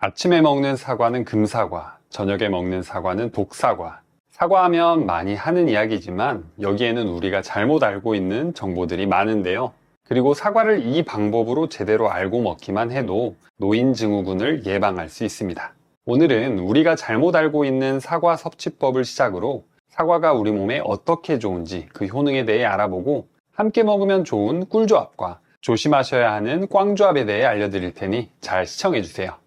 아침에 먹는 사과는 금사과, 저녁에 먹는 사과는 독사과. 사과하면 많이 하는 이야기지만 여기에는 우리가 잘못 알고 있는 정보들이 많은데요. 그리고 사과를 이 방법으로 제대로 알고 먹기만 해도 노인증후군을 예방할 수 있습니다. 오늘은 우리가 잘못 알고 있는 사과 섭취법을 시작으로 사과가 우리 몸에 어떻게 좋은지 그 효능에 대해 알아보고 함께 먹으면 좋은 꿀조합과 조심하셔야 하는 꽝조합에 대해 알려드릴 테니 잘 시청해주세요.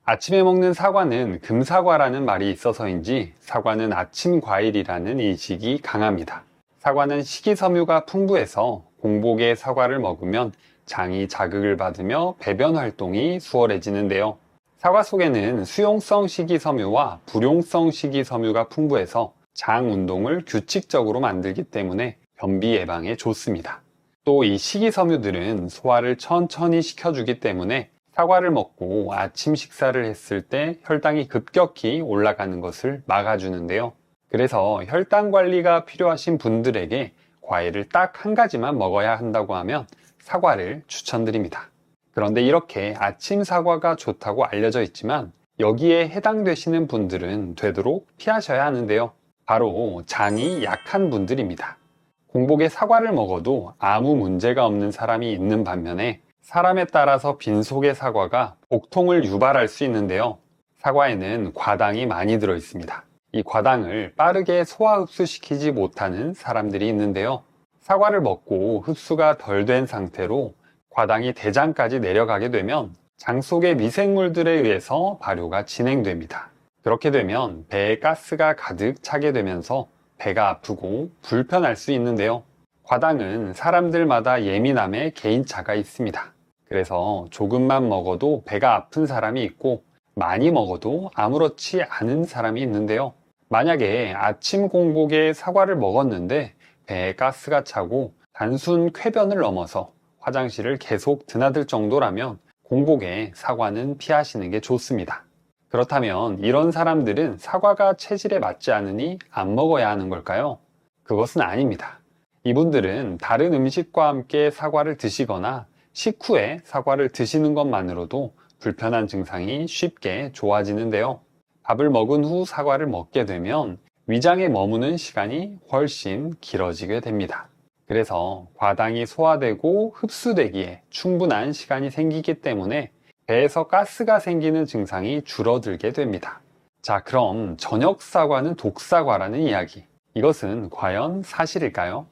아침에 먹는 사과는 금사과라는 말이 있어서인지 사과는 아침 과일이라는 인식이 강합니다. 사과는 식이섬유가 풍부해서 공복에 사과를 먹으면 장이 자극을 받으며 배변 활동이 수월해지는데요. 사과 속에는 수용성 식이섬유와 불용성 식이섬유가 풍부해서 장 운동을 규칙적으로 만들기 때문에 변비 예방에 좋습니다. 또 이 식이섬유들은 소화를 천천히 시켜주기 때문에 사과를 먹고 아침 식사를 했을 때 혈당이 급격히 올라가는 것을 막아주는데요. 그래서 혈당 관리가 필요하신 분들에게 과일을 딱 한 가지만 먹어야 한다고 하면 사과를 추천드립니다. 그런데 이렇게 아침 사과가 좋다고 알려져 있지만 여기에 해당되시는 분들은 되도록 피하셔야 하는데요. 바로 장이 약한 분들입니다. 공복에 사과를 먹어도 아무 문제가 없는 사람이 있는 반면에 사람에 따라서 빈속의 사과가 복통을 유발할 수 있는데요. 사과에는 과당이 많이 들어 있습니다. 이 과당을 빠르게 소화 흡수시키지 못하는 사람들이 있는데요. 사과를 먹고 흡수가 덜 된 상태로 과당이 대장까지 내려가게 되면 장 속의 미생물들에 의해서 발효가 진행됩니다. 그렇게 되면 배에 가스가 가득 차게 되면서 배가 아프고 불편할 수 있는데요. 과당은 사람들마다 예민함의 개인차가 있습니다. 그래서 조금만 먹어도 배가 아픈 사람이 있고 많이 먹어도 아무렇지 않은 사람이 있는데요. 만약에 아침 공복에 사과를 먹었는데 배에 가스가 차고 단순 쾌변을 넘어서 화장실을 계속 드나들 정도라면 공복에 사과는 피하시는 게 좋습니다. 그렇다면 이런 사람들은 사과가 체질에 맞지 않으니 안 먹어야 하는 걸까요? 그것은 아닙니다. 이분들은 다른 음식과 함께 사과를 드시거나 식후에 사과를 드시는 것만으로도 불편한 증상이 쉽게 좋아지는데요. 밥을 먹은 후 사과를 먹게 되면 위장에 머무는 시간이 훨씬 길어지게 됩니다. 그래서 과당이 소화되고 흡수되기에 충분한 시간이 생기기 때문에 배에서 가스가 생기는 증상이 줄어들게 됩니다. 자, 그럼 저녁 사과는 독사과라는 이야기. 이것은 과연 사실일까요?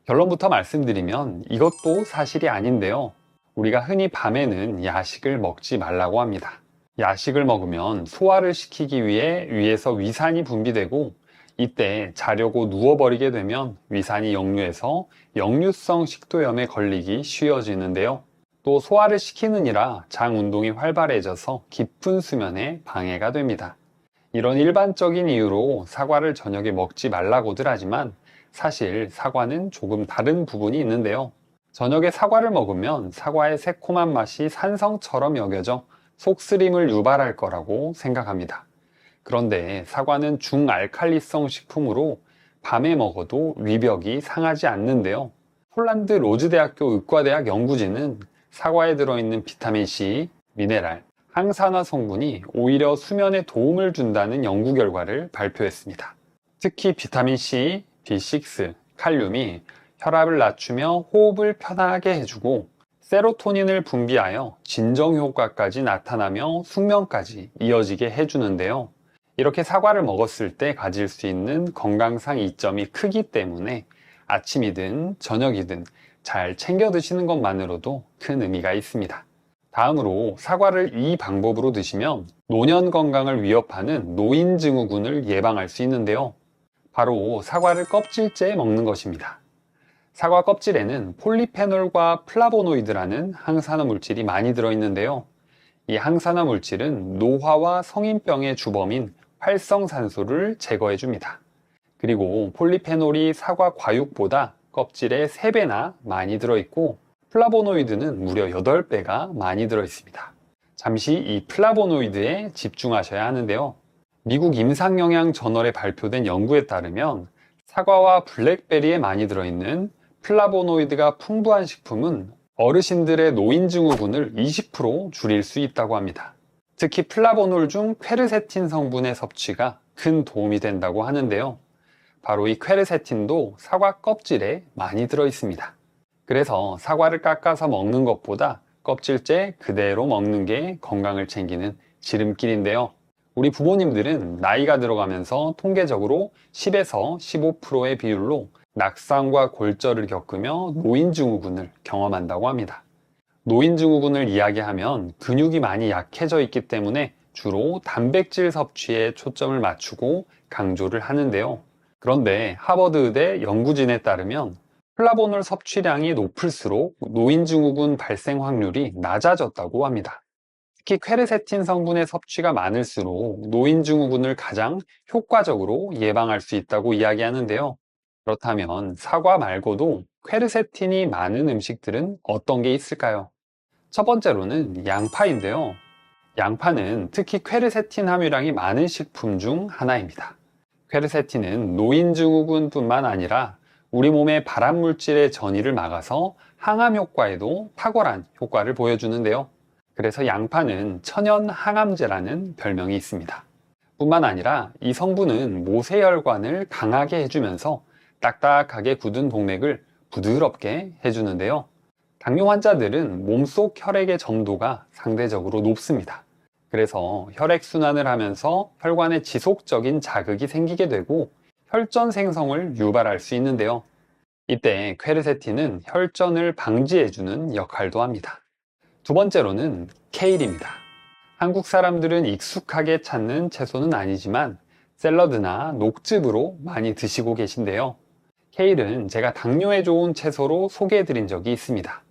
결론부터 말씀드리면 이것도 사실이 아닌데요. 우리가 흔히 밤에는 야식을 먹지 말라고 합니다. 야식을 먹으면 소화를 시키기 위해 위에서 위산이 분비되고 이때 자려고 누워버리게 되면 위산이 역류해서 역류성 식도염에 걸리기 쉬워지는데요. 또 소화를 시키느니라 장 운동이 활발해져서 깊은 수면에 방해가 됩니다. 이런 일반적인 이유로 사과를 저녁에 먹지 말라고들 하지만 사실 사과는 조금 다른 부분이 있는데요. 저녁에 사과를 먹으면 사과의 새콤한 맛이 산성처럼 여겨져 속쓰림을 유발할 거라고 생각합니다. 그런데 사과는 중알칼리성 식품으로 밤에 먹어도 위벽이 상하지 않는데요. 폴란드 로즈대학교 의과대학 연구진은 사과에 들어있는 비타민C, 미네랄, 항산화 성분이 오히려 수면에 도움을 준다는 연구 결과를 발표했습니다. 특히 비타민C, B6, 칼륨이 혈압을 낮추며 호흡을 편하게 해주고 세로토닌을 분비하여 진정 효과까지 나타나며 숙면까지 이어지게 해주는데요. 이렇게 사과를 먹었을 때 가질 수 있는 건강상 이점이 크기 때문에 아침이든 저녁이든 잘 챙겨 드시는 것만으로도 큰 의미가 있습니다. 다음으로 사과를 이 방법으로 드시면 노년 건강을 위협하는 노인증후군을 예방할 수 있는데요. 바로 사과를 껍질째 먹는 것입니다. 사과 껍질에는 폴리페놀과 플라보노이드라는 항산화 물질이 많이 들어있는데요. 이 항산화 물질은 노화와 성인병의 주범인 활성산소를 제거해줍니다. 그리고 폴리페놀이 사과 과육보다 껍질에 3배나 많이 들어있고 플라보노이드는 무려 8배가 많이 들어있습니다. 잠시 이 플라보노이드에 집중하셔야 하는데요. 미국 임상영양 저널에 발표된 연구에 따르면 사과와 블랙베리에 많이 들어있는 플라보노이드가 풍부한 식품은 어르신들의 노인증후군을 20% 줄일 수 있다고 합니다. 특히 플라보놀 중 퀘르세틴 성분의 섭취가 큰 도움이 된다고 하는데요. 바로 이 퀘르세틴도 사과 껍질에 많이 들어 있습니다. 그래서 사과를 깎아서 먹는 것보다 껍질째 그대로 먹는 게 건강을 챙기는 지름길인데요. 우리 부모님들은 나이가 들어가면서 통계적으로 10에서 15%의 비율로 낙상과 골절을 겪으며 노인증후군을 경험한다고 합니다. 노인증후군을 이야기하면 근육이 많이 약해져 있기 때문에 주로 단백질 섭취에 초점을 맞추고 강조를 하는데요. 그런데 하버드 의대 연구진에 따르면 플라보놀 섭취량이 높을수록 노인증후군 발생 확률이 낮아졌다고 합니다. 특히 퀘르세틴 성분의 섭취가 많을수록 노인증후군을 가장 효과적으로 예방할 수 있다고 이야기하는데요. 그렇다면 사과 말고도 퀘르세틴이 많은 음식들은 어떤 게 있을까요? 첫 번째로는 양파인데요. 양파는 특히 퀘르세틴 함유량이 많은 식품 중 하나입니다. 퀘르세틴은 노인증후군뿐만 아니라 우리 몸의 발암물질의 전이를 막아서 항암 효과에도 탁월한 효과를 보여주는데요. 그래서 양파는 천연 항암제라는 별명이 있습니다. 뿐만 아니라 이 성분은 모세혈관을 강하게 해주면서 딱딱하게 굳은 동맥을 부드럽게 해주는데요. 당뇨 환자들은 몸속 혈액의 점도가 상대적으로 높습니다. 그래서 혈액순환을 하면서 혈관에 지속적인 자극이 생기게 되고 혈전 생성을 유발할 수 있는데요. 이때 퀘르세틴은 혈전을 방지해주는 역할도 합니다. 두 번째로는 케일입니다. 한국 사람들은 익숙하게 찾는 채소는 아니지만 샐러드나 녹즙으로 많이 드시고 계신데요. 케일은 제가 당뇨에 좋은 채소로 소개해드린 적이 있습니다.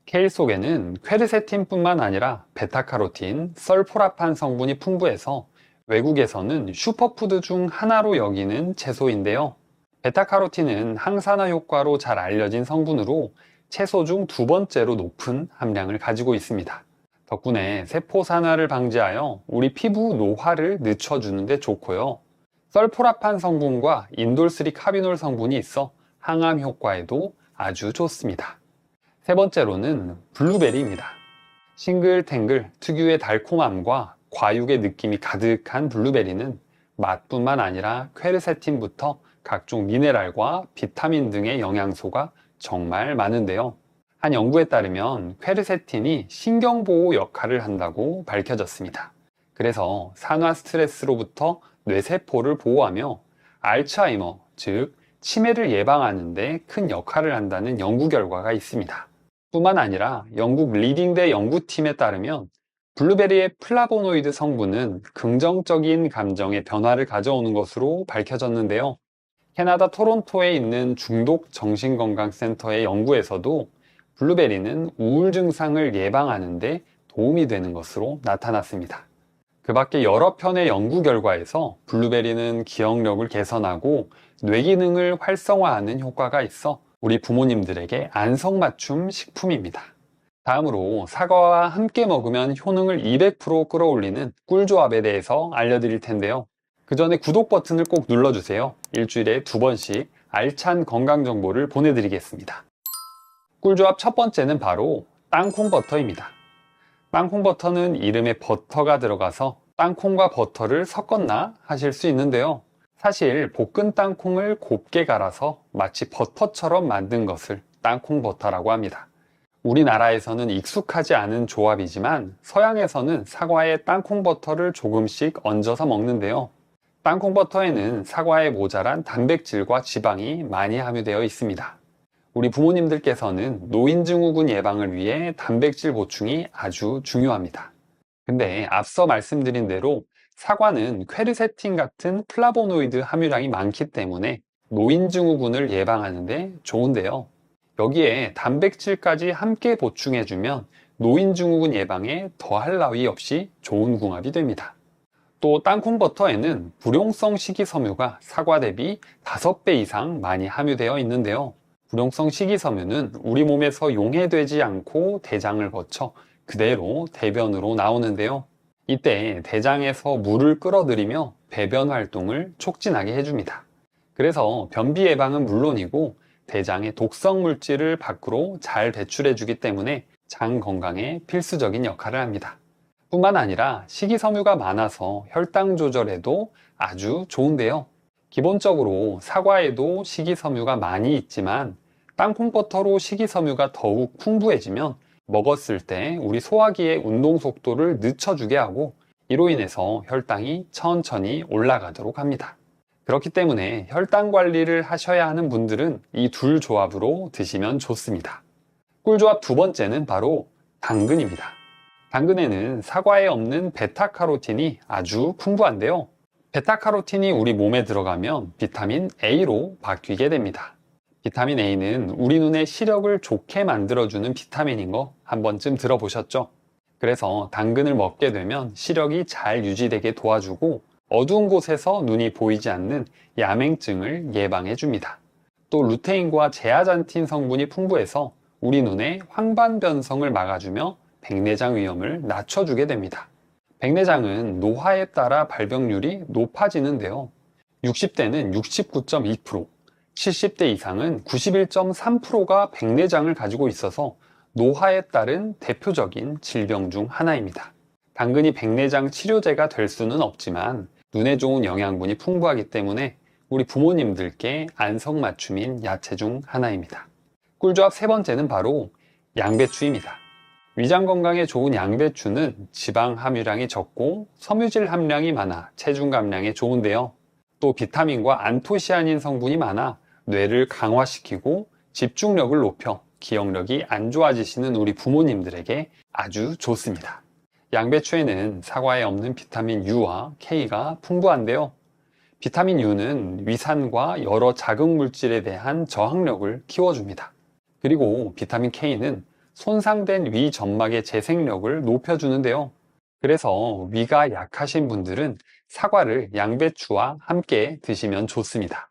케일 속에는 퀘르세틴뿐만 아니라 베타카로틴, 설포라판 성분이 풍부해서 외국에서는 슈퍼푸드 중 하나로 여기는 채소인데요. 베타카로틴은 항산화 효과로 잘 알려진 성분으로 채소 중 두 번째로 높은 함량을 가지고 있습니다. 덕분에 세포 산화를 방지하여 우리 피부 노화를 늦춰주는 데 좋고요. 설포라판 성분과 인돌3 카비놀 성분이 있어 항암 효과에도 아주 좋습니다. 세 번째로는 블루베리입니다. 싱글탱글 특유의 달콤함과 과육의 느낌이 가득한 블루베리는 맛뿐만 아니라 퀘르세틴부터 각종 미네랄과 비타민 등의 영양소가 정말 많은데요. 한 연구에 따르면 퀘르세틴이 신경보호 역할을 한다고 밝혀졌습니다. 그래서 산화 스트레스로부터 뇌세포를 보호하며 알츠하이머, 즉 치매를 예방하는 데 큰 역할을 한다는 연구 결과가 있습니다. 뿐만 아니라 영국 리딩대 연구팀에 따르면 블루베리의 플라보노이드 성분은 긍정적인 감정의 변화를 가져오는 것으로 밝혀졌는데요. 캐나다 토론토에 있는 중독정신건강센터의 연구에서도 블루베리는 우울 증상을 예방하는 데 도움이 되는 것으로 나타났습니다. 그 밖에 여러 편의 연구 결과에서 블루베리는 기억력을 개선하고 뇌 기능을 활성화하는 효과가 있어 우리 부모님들에게 안성맞춤 식품입니다. 다음으로 사과와 함께 먹으면 효능을 200% 끌어올리는 꿀조합에 대해서 알려드릴 텐데요. 그 전에 구독 버튼을 꼭 눌러주세요. 일주일에 2번씩 알찬 건강 정보를 보내드리겠습니다. 꿀조합 첫 번째는 바로 땅콩버터입니다. 땅콩버터는 이름에 버터가 들어가서 땅콩과 버터를 섞었나 하실 수 있는데요. 사실 볶은 땅콩을 곱게 갈아서 마치 버터처럼 만든 것을 땅콩버터라고 합니다. 우리나라에서는 익숙하지 않은 조합이지만 서양에서는 사과에 땅콩버터를 조금씩 얹어서 먹는데요. 땅콩버터에는 사과에 모자란 단백질과 지방이 많이 함유되어 있습니다. 우리 부모님들께서는 노인증후군 예방을 위해 단백질 보충이 아주 중요합니다. 근데 앞서 말씀드린 대로 사과는 퀘르세틴 같은 플라보노이드 함유량이 많기 때문에 노인증후군을 예방하는 데 좋은데요. 여기에 단백질까지 함께 보충해주면 노인증후군 예방에 더할 나위 없이 좋은 궁합이 됩니다. 또 땅콩버터에는 불용성 식이섬유가 사과 대비 5배 이상 많이 함유되어 있는데요. 불용성 식이섬유는 우리 몸에서 용해되지 않고 대장을 거쳐 그대로 대변으로 나오는데요. 이때 대장에서 물을 끌어들이며 배변 활동을 촉진하게 해줍니다. 그래서 변비 예방은 물론이고 대장의 독성 물질을 밖으로 잘 배출해주기 때문에 장 건강에 필수적인 역할을 합니다. 뿐만 아니라 식이섬유가 많아서 혈당 조절에도 아주 좋은데요. 기본적으로 사과에도 식이섬유가 많이 있지만 땅콩버터로 식이섬유가 더욱 풍부해지면 먹었을 때 우리 소화기의 운동 속도를 늦춰주게 하고 이로 인해서 혈당이 천천히 올라가도록 합니다. 그렇기 때문에 혈당 관리를 하셔야 하는 분들은 이 둘 조합으로 드시면 좋습니다. 꿀조합 두 번째는 바로 당근입니다. 당근에는 사과에 없는 베타카로틴이 아주 풍부한데요. 베타카로틴이 우리 몸에 들어가면 비타민 A로 바뀌게 됩니다. 비타민 A는 우리 눈의 시력을 좋게 만들어주는 비타민인 거 한 번쯤 들어보셨죠? 그래서 당근을 먹게 되면 시력이 잘 유지되게 도와주고 어두운 곳에서 눈이 보이지 않는 야맹증을 예방해 줍니다. 또 루테인과 제아잔틴 성분이 풍부해서 우리 눈의 황반 변성을 막아주며 백내장 위험을 낮춰주게 됩니다. 백내장은 노화에 따라 발병률이 높아지는데요. 60대는 69.2%, 70대 이상은 91.3%가 백내장을 가지고 있어서 노화에 따른 대표적인 질병 중 하나입니다. 당근이 백내장 치료제가 될 수는 없지만 눈에 좋은 영양분이 풍부하기 때문에 우리 부모님들께 안성맞춤인 야채 중 하나입니다. 꿀조합 세 번째는 바로 양배추입니다. 위장 건강에 좋은 양배추는 지방 함유량이 적고 섬유질 함량이 많아 체중 감량에 좋은데요. 또 비타민과 안토시아닌 성분이 많아 뇌를 강화시키고 집중력을 높여 기억력이 안 좋아지시는 우리 부모님들에게 아주 좋습니다. 양배추에는 사과에 없는 비타민 U와 K가 풍부한데요. 비타민 U는 위산과 여러 자극 물질에 대한 저항력을 키워줍니다. 그리고 비타민 K는 손상된 위 점막의 재생력을 높여주는데요. 그래서 위가 약하신 분들은 사과를 양배추와 함께 드시면 좋습니다.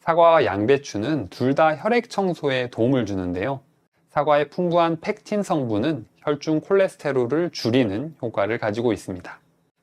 사과와 양배추는 둘 다 혈액 청소에 도움을 주는데요. 사과의 풍부한 펙틴 성분은 혈중 콜레스테롤을 줄이는 효과를 가지고 있습니다.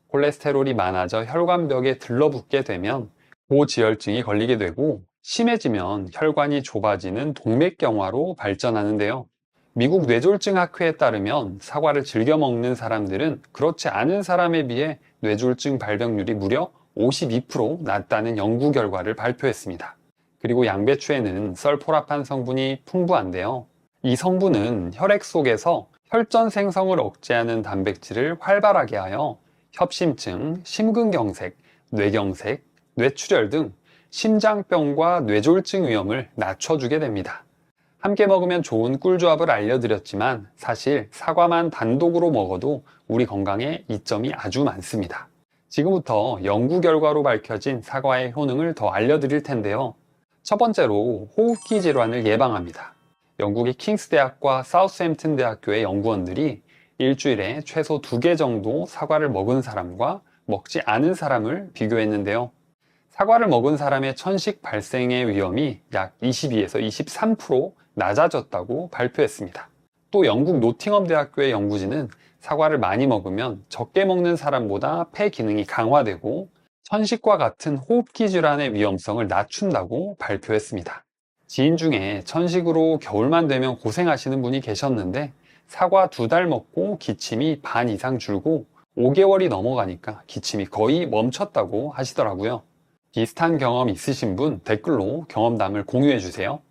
콜레스테롤이 많아져 혈관벽에 들러붙게 되면 고지혈증이 걸리게 되고 심해지면 혈관이 좁아지는 동맥경화로 발전하는데요. 미국 뇌졸중 학회에 따르면 사과를 즐겨 먹는 사람들은 그렇지 않은 사람에 비해 뇌졸중 발병률이 무려 52% 낮다는 연구 결과를 발표했습니다. 그리고 양배추에는 설포라판 성분이 풍부한데요. 이 성분은 혈액 속에서 혈전 생성을 억제하는 단백질을 활발하게 하여 협심증, 심근경색, 뇌경색, 뇌출혈 등 심장병과 뇌졸중 위험을 낮춰주게 됩니다. 함께 먹으면 좋은 꿀조합을 알려드렸지만 사실 사과만 단독으로 먹어도 우리 건강에 이점이 아주 많습니다. 지금부터 연구 결과로 밝혀진 사과의 효능을 더 알려드릴 텐데요. 첫 번째로 호흡기 질환을 예방합니다. 영국의 킹스 대학과 사우스햄튼 대학교의 연구원들이 일주일에 최소 2개 정도 사과를 먹은 사람과 먹지 않은 사람을 비교했는데요. 사과를 먹은 사람의 천식 발생의 위험이 약 22에서 23% 낮아졌다고 발표했습니다. 또 영국 노팅엄 대학교의 연구진은 사과를 많이 먹으면 적게 먹는 사람보다 폐 기능이 강화되고 천식과 같은 호흡기 질환의 위험성을 낮춘다고 발표했습니다. 지인 중에 천식으로 겨울만 되면 고생하시는 분이 계셨는데 사과 2달 먹고 기침이 반 이상 줄고 5개월이 넘어가니까 기침이 거의 멈췄다고 하시더라고요. 비슷한 경험 있으신 분 댓글로 경험담을 공유해 주세요.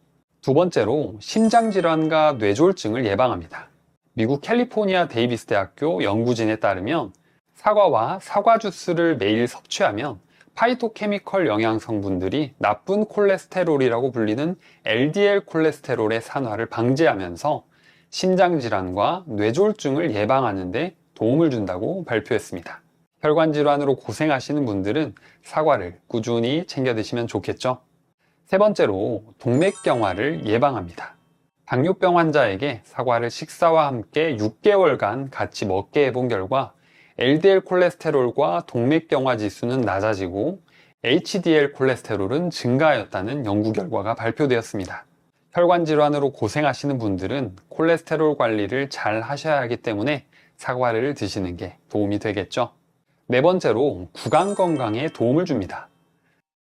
두 번째로 심장질환과 뇌졸중을 예방합니다. 미국 캘리포니아 데이비스 대학교 연구진에 따르면 사과와 사과 주스를 매일 섭취하면 파이토케미컬 영양 성분들이 나쁜 콜레스테롤이라고 불리는 LDL 콜레스테롤의 산화를 방지하면서 심장질환과 뇌졸중을 예방하는 데 도움을 준다고 발표했습니다. 혈관 질환으로 고생하시는 분들은 사과를 꾸준히 챙겨 드시면 좋겠죠? 세 번째로 동맥경화를 예방합니다. 당뇨병 환자에게 사과를 식사와 함께 6개월간 같이 먹게 해본 결과 LDL 콜레스테롤과 동맥경화 지수는 낮아지고 HDL 콜레스테롤은 증가하였다는 연구 결과가 발표되었습니다. 혈관 질환으로 고생하시는 분들은 콜레스테롤 관리를 잘 하셔야 하기 때문에 사과를 드시는 게 도움이 되겠죠. 네 번째로 구강 건강에 도움을 줍니다.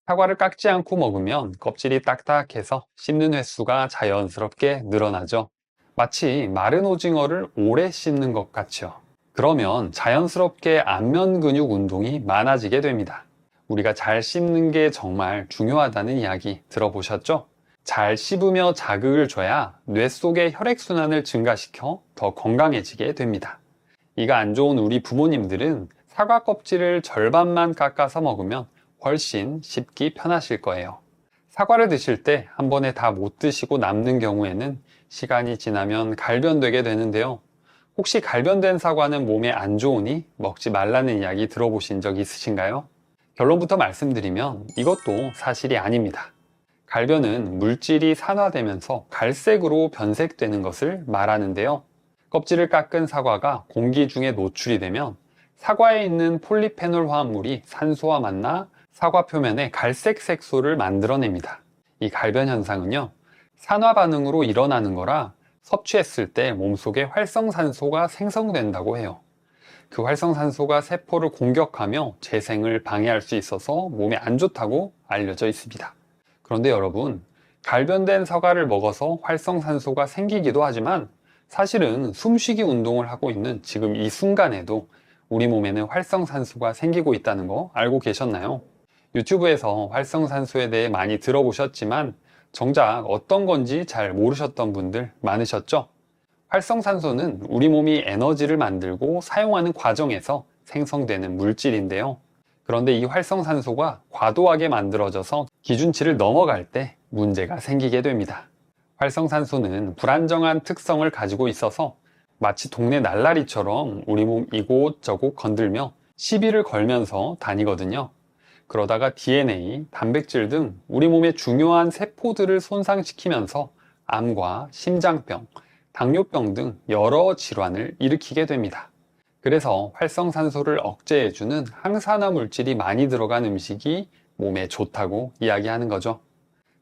사과를 깎지 않고 먹으면 껍질이 딱딱해서 씹는 횟수가 자연스럽게 늘어나죠. 마치 마른 오징어를 오래 씹는 것 같죠. 그러면 자연스럽게 안면 근육 운동이 많아지게 됩니다. 우리가 잘 씹는 게 정말 중요하다는 이야기 들어보셨죠? 잘 씹으며 자극을 줘야 뇌 속의 혈액순환을 증가시켜 더 건강해지게 됩니다. 이가 안 좋은 우리 부모님들은 사과 껍질을 절반만 깎아서 먹으면 훨씬 씹기 편하실 거예요. 사과를 드실 때 한 번에 다 못 드시고 남는 경우에는 시간이 지나면 갈변되게 되는데요. 혹시 갈변된 사과는 몸에 안 좋으니 먹지 말라는 이야기 들어보신 적 있으신가요? 결론부터 말씀드리면 이것도 사실이 아닙니다. 갈변은 물질이 산화되면서 갈색으로 변색되는 것을 말하는데요. 껍질을 깎은 사과가 공기 중에 노출이 되면 사과에 있는 폴리페놀 화합물이 산소와 만나 사과 표면에 갈색 색소를 만들어냅니다. 이 갈변 현상은요, 산화 반응으로 일어나는 거라 섭취했을 때 몸속에 활성산소가 생성된다고 해요. 그 활성산소가 세포를 공격하며 재생을 방해할 수 있어서 몸에 안 좋다고 알려져 있습니다. 그런데 여러분, 갈변된 사과를 먹어서 활성산소가 생기기도 하지만 사실은 숨쉬기 운동을 하고 있는 지금 이 순간에도 우리 몸에는 활성산소가 생기고 있다는 거 알고 계셨나요? 유튜브에서 활성산소에 대해 많이 들어보셨지만 정작 어떤 건지 잘 모르셨던 분들 많으셨죠? 활성산소는 우리 몸이 에너지를 만들고 사용하는 과정에서 생성되는 물질인데요. 그런데 이 활성산소가 과도하게 만들어져서 기준치를 넘어갈 때 문제가 생기게 됩니다. 활성산소는 불안정한 특성을 가지고 있어서 마치 동네 날라리처럼 우리 몸 이곳저곳 건들며 시비를 걸면서 다니거든요. 그러다가 DNA, 단백질 등 우리 몸의 중요한 세포들을 손상시키면서 암과 심장병, 당뇨병 등 여러 질환을 일으키게 됩니다. 그래서 활성산소를 억제해주는 항산화 물질이 많이 들어간 음식이 몸에 좋다고 이야기하는 거죠.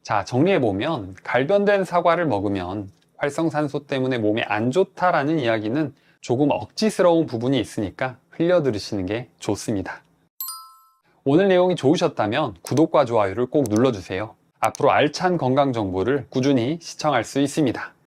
자, 정리해보면 갈변된 사과를 먹으면 활성산소 때문에 몸에 안 좋다라는 이야기는 조금 억지스러운 부분이 있으니까 흘려 들으시는 게 좋습니다. 오늘 내용이 좋으셨다면 구독과 좋아요를 꼭 눌러주세요. 앞으로 알찬 건강 정보를 꾸준히 시청할 수 있습니다.